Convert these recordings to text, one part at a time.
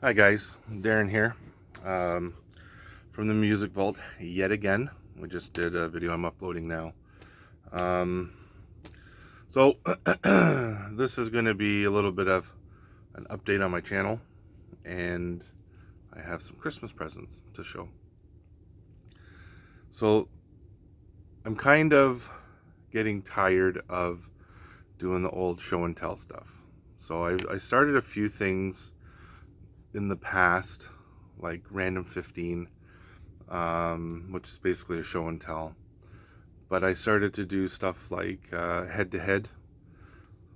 Hi guys, Darren here from the Music Vault yet again. We just did a video I'm uploading now. Um, so this is going to be a little bit of an update on my channel, and I have some Christmas presents to show. So I'm kind of getting tired of doing the old show and tell stuff. So I started a few things in the past, like Random 15, which is basically a show and tell. But I started to do stuff like head to head.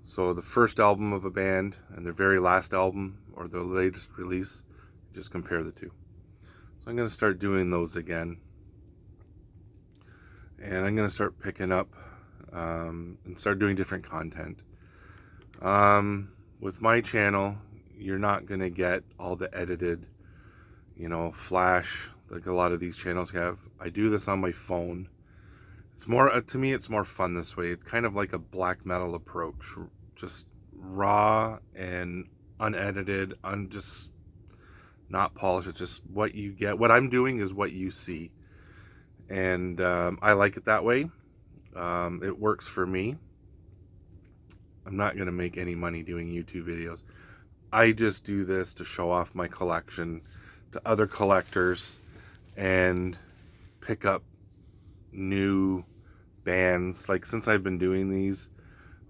So the first album of a band and their very last album or their latest release, just compare the two. So I'm going to start doing those again. And I'm going to start picking up and start doing different content. With my channel, you're not going to get all the edited, flash like a lot of these channels have. I do this on my phone. It's more, to me, it's more fun this way. It's kind of like a black metal approach, just raw and unedited, just not polished. It's just what you get. What I'm doing is what you see. And I like it that way. It works for me. I'm not going to make any money doing YouTube videos. I just do this to show off my collection to other collectors and pick up new bands. Like, since I've been doing these,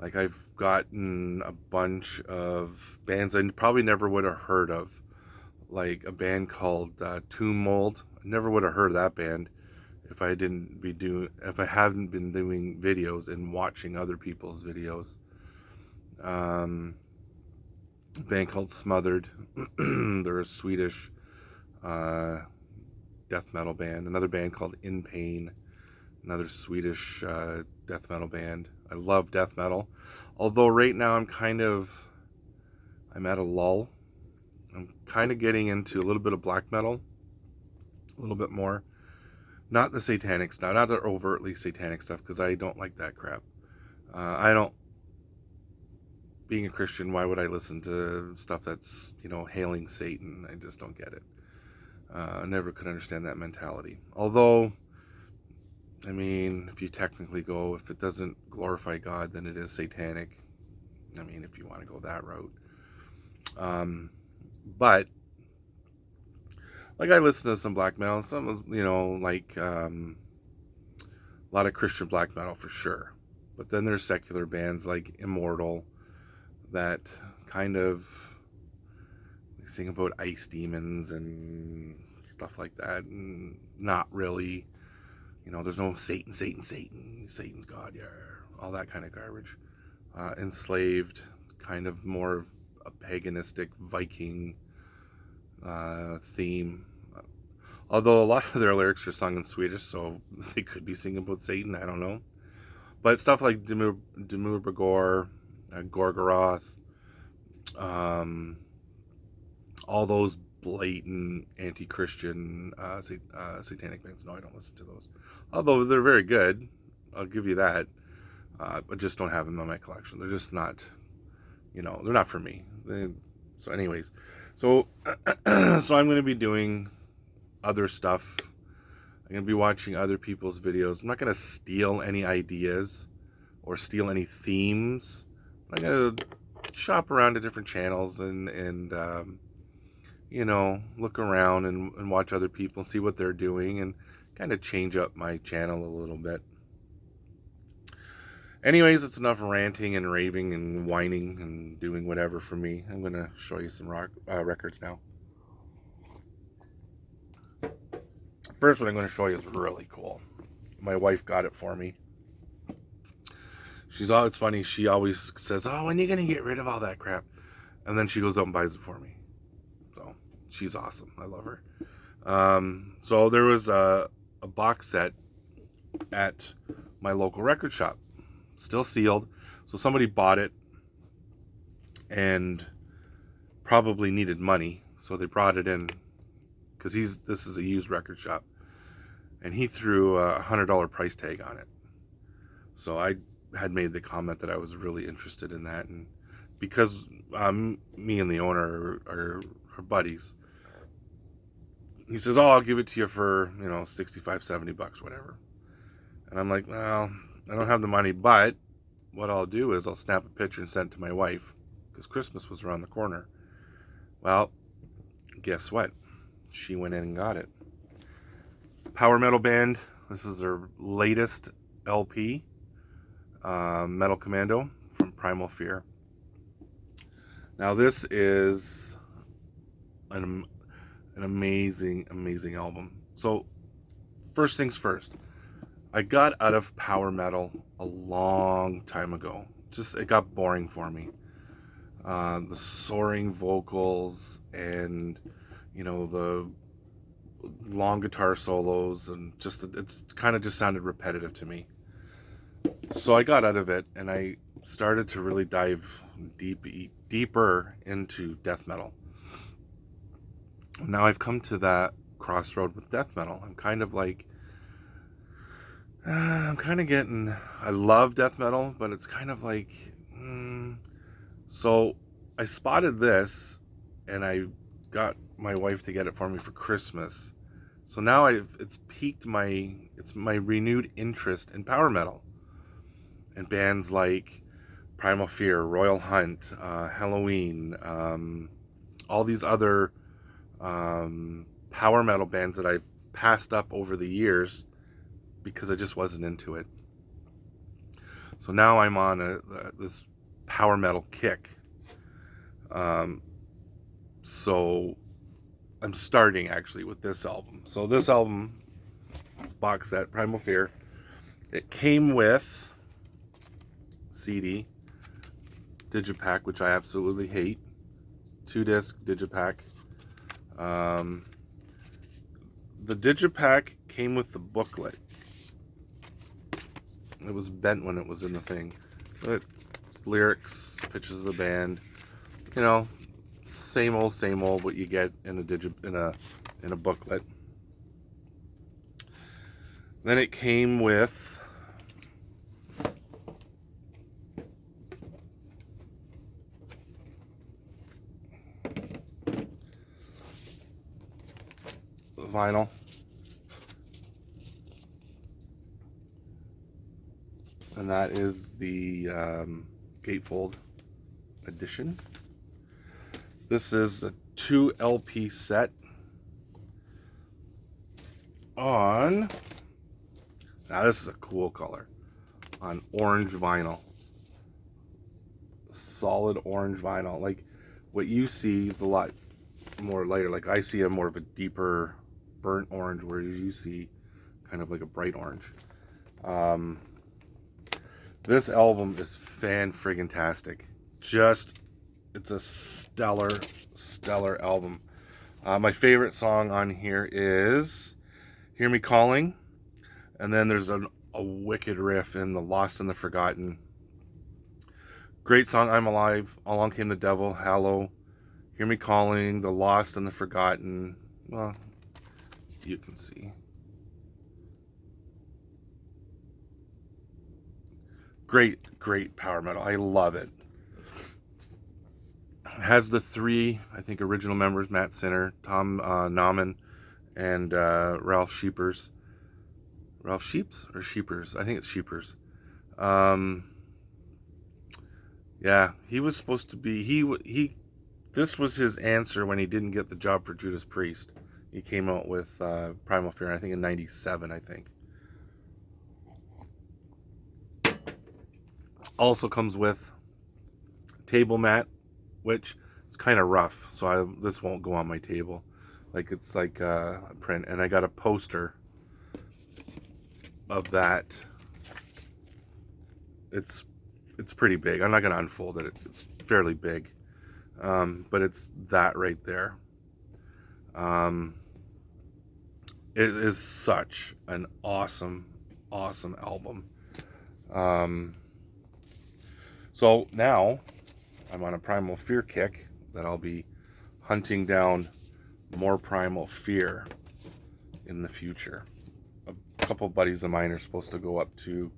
like, I've gotten a bunch of bands I probably never would have heard of, like a band called Tomb Mold. I never would have heard of that band if I hadn't been doing videos and watching other people's videos. A band called Smothered. They're a Swedish death metal band. Another band called In Pain, another Swedish death metal band. I love death metal, although right now I'm at a lull. I'm kind of getting into a little bit of black metal, a little bit more. Not the satanic stuff, not the overtly satanic stuff, because I don't like that crap. I don't. Being a Christian, why would I listen to stuff that's, hailing Satan? I just don't get it. I never could understand that mentality. Although, I mean, if you technically go, if it doesn't glorify God, then it is satanic. I mean, if you want to go that route. But, like, I listen to some black metal, some, like a lot of Christian black metal for sure. But then there's secular bands like Immortal that kind of sing about ice demons and stuff like that, and not really, there's no Satan, Satan's God, yeah, all that kind of garbage. Enslaved, kind of more of a paganistic Viking theme. Although a lot of their lyrics are sung in Swedish, so they could be singing about Satan, I don't know. But stuff like Dimmu Borgir, Gorgoroth, all those blatant anti-Christian satanic bands. No, I don't listen to those. Although they're very good, I'll give you that. I just don't have them in my collection. They're just not, they're not for me. So anyways, so so I'm going to be doing other stuff. I'm going to be watching other people's videos. I'm not going to steal any ideas or steal any themes. I'm going to shop around to different channels and look around and watch other people, see what they're doing, and kind of change up my channel a little bit. Anyways, it's enough ranting and raving and whining and doing whatever for me. I'm going to show you some records now. First one I'm going to show you is really cool. My wife got it for me. It's funny, she always says, "Oh, when are you going to get rid of all that crap?" And then she goes out and buys it for me. So she's awesome. I love her. So there was a box set at my local record shop, still sealed. So somebody bought it and probably needed money, so they brought it in because this is a used record shop, and he threw a $100 price tag on it. So I had made the comment that I was really interested in that, and because me and the owner are our buddies. He says, oh, I'll give it to you for, 65, 70 bucks, whatever. And I'm like, well, I don't have the money, but what I'll do is I'll snap a picture and send it to my wife, because Christmas was around the corner. Well, guess what? She went in and got it. Power Metal Band. This is their latest LP, Metal Commando from Primal Fear. Now this is an amazing, amazing album. So first things first, I got out of power metal a long time ago. It got boring for me. The soaring vocals and, the long guitar solos, and it's kind of just sounded repetitive to me. So I got out of it and I started to really dive deeper into death metal. Now I've come to that crossroad with death metal. I'm kind of getting, I love death metal, but it's kind of like, So I spotted this and I got my wife to get it for me for Christmas. So now it's piqued my renewed interest in power metal and bands like Primal Fear, Royal Hunt, Halloween, all these other power metal bands that I've passed up over the years because I just wasn't into it. So now I'm on this power metal kick. So I'm starting actually with this album. So this album, this box set, Primal Fear, it came with CD, Digipack, which I absolutely hate, 2-disc Digipack. The Digipack came with the booklet. It was bent when it was in the thing. But it's lyrics, pictures of the band, same old what you get in a booklet. Then it came with vinyl. And that is the Gatefold edition. This is a 2 LP set on, now this is a cool color, on orange vinyl. Solid orange vinyl. Like what you see is a lot more lighter. Like I see a more of a deeper burnt orange, whereas you see kind of like a bright orange. This album is fan-friggin-tastic. It's a stellar album. My favorite song on here is Hear Me Calling. And then there's a wicked riff in the Lost and the Forgotten. Great song, I'm Alive, Along Came the Devil, Hallow, Hear Me Calling, the Lost and the Forgotten. Well, you can see. Great power metal. I love it. It has the 3, I think, original members: Matt Sinner, Tom Naumann, and Ralph Scheepers. Ralph Sheeps or Sheepers? I think it's Sheepers. Yeah, he was supposed to be. This was his answer when he didn't get the job for Judas Priest. He came out with Primal Fear, I think in '97. I think. Also comes with table mat, which is kind of rough, so this won't go on my table. Like it's like a print, and I got a poster of that. It's pretty big. I'm not gonna unfold it. It's fairly big, but it's that right there. It is such an awesome album. So now I'm on a Primal Fear kick that I'll be hunting down more Primal Fear in the future. A couple buddies of mine are supposed to go up to,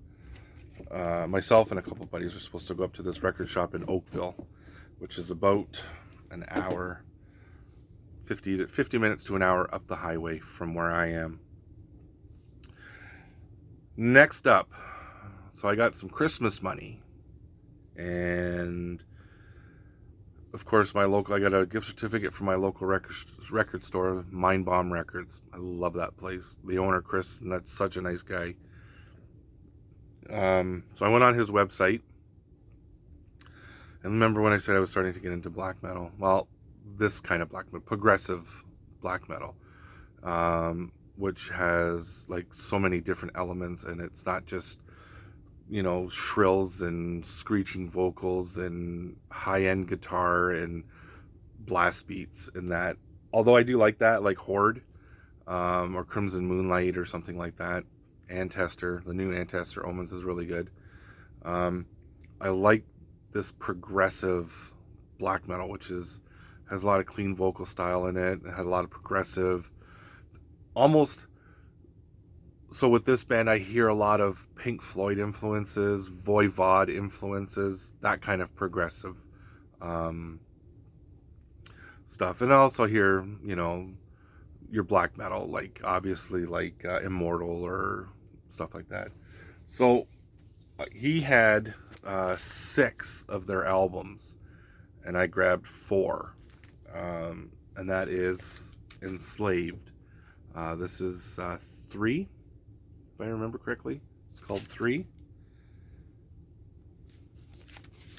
myself and a couple buddies are supposed to go up to this record shop in Oakville, which is about an hour 50 minutes to an hour up the highway from where I am. Next up, so I got some Christmas money, and of course I got a gift certificate from my local record store, Mind Bomb Records. I love that place. The owner, Chris, and that's such a nice guy. So I went on his website, and remember when I said I was starting to get into black metal? Well, this kind of black metal, progressive black metal, which has like so many different elements, and it's not just, you know, shrills and screeching vocals and high-end guitar and blast beats and that. Although I do like that, like Horde, or Crimson Moonlight or something like that. Antester, the new Antester Omens is really good. I like this progressive black metal, which has a lot of clean vocal style in it. It had a lot of progressive, almost. So with this band, I hear a lot of Pink Floyd influences, Voivod influences, that kind of progressive stuff. And I also hear, you know, your black metal, like obviously like Immortal or stuff like that. So he had 6 of their albums, and I grabbed 4, and that is Enslaved. This is 3, if I remember correctly. It's called 3.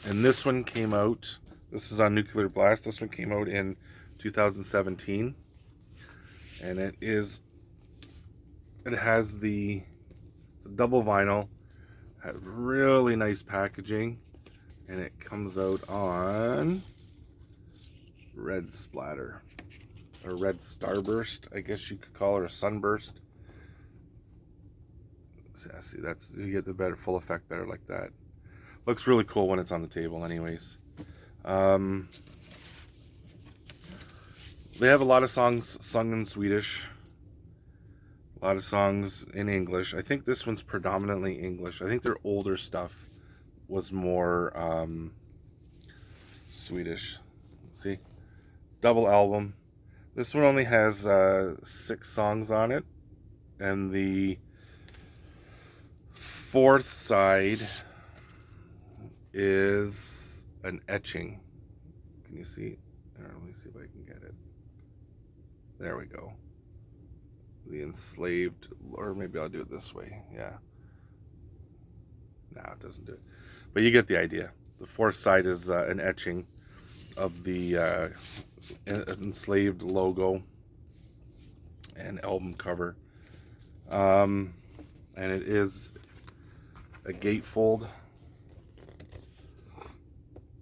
And this one came out, this is on Nuclear Blast. This one came out in 2017. And it's a double vinyl, has really nice packaging, and it comes out on red splatter, or red starburst, I guess you could call it, or sunburst. See, that's, you get the better full effect better like that. Looks really cool when it's on the table anyways. They have a lot of songs sung in Swedish, a lot of songs in English. I think this one's predominantly English. I think their older stuff was more Swedish. See, double album. This one only has 6 songs on it, and the 4th side is an etching. Can you see? Let me see if I can get it. There we go. The Enslaved, or maybe I'll do it this way. Yeah. No, it doesn't do it. But you get the idea. The 4th side is an etching of the Enslaved logo and album cover. And it is a gatefold.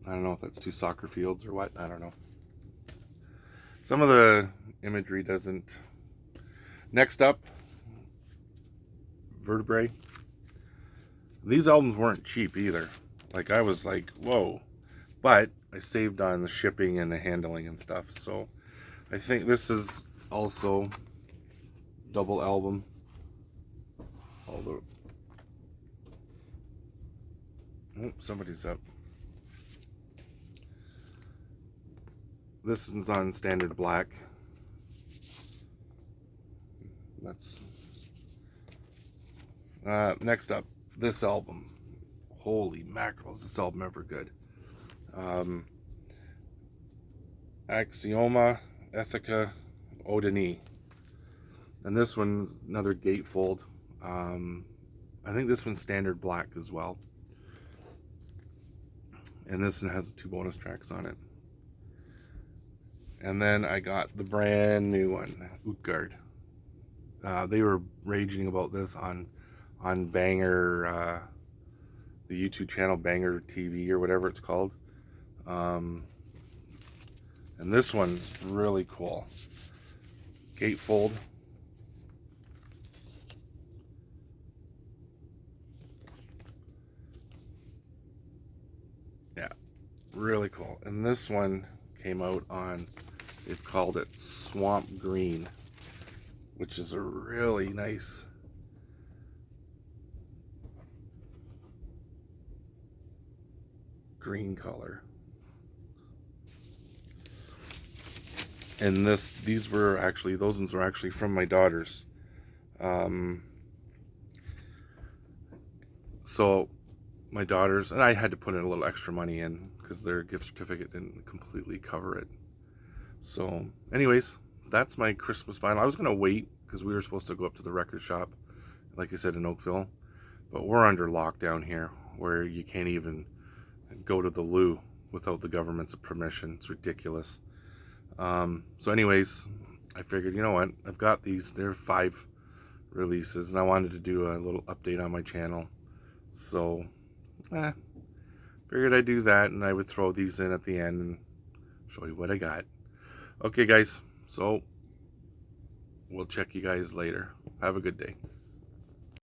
I don't know if that's 2 soccer fields or what. I don't know. Some of the imagery doesn't. Next up, Vertebrae. These albums weren't cheap either. Like, I was like, whoa. But I saved on the shipping and the handling and stuff. So I think this is also double album. Although, oh, somebody's up. This one's on standard black. That's next up, this album. Holy mackerels, this album ever good. Axioma, Ethica, Odini. And this one's another gatefold. I think this one's standard black as well. And this one has 2 bonus tracks on it. And then I got the brand new one, Utgard. They were raging about this on Banger, the YouTube channel Banger TV or whatever it's called. And this one's really cool. Gatefold. Yeah, really cool. And this one came out on, they've called it Swamp Green, which is a really nice green color. And these were actually, those ones were actually from my daughters. So my daughters, and I had to put in a little extra money in because their gift certificate didn't completely cover it. So anyways, that's my Christmas vinyl. I was going to wait because we were supposed to go up to the record shop, like I said, in Oakville. But we're under lockdown here where you can't even go to the loo without the government's permission. It's ridiculous. So anyways, I figured, you know what? I've got these. They're 5 releases, and I wanted to do a little update on my channel. So, figured I'd do that, and I would throw these in at the end and show you what I got. Okay, guys. So, we'll check you guys later. Have a good day.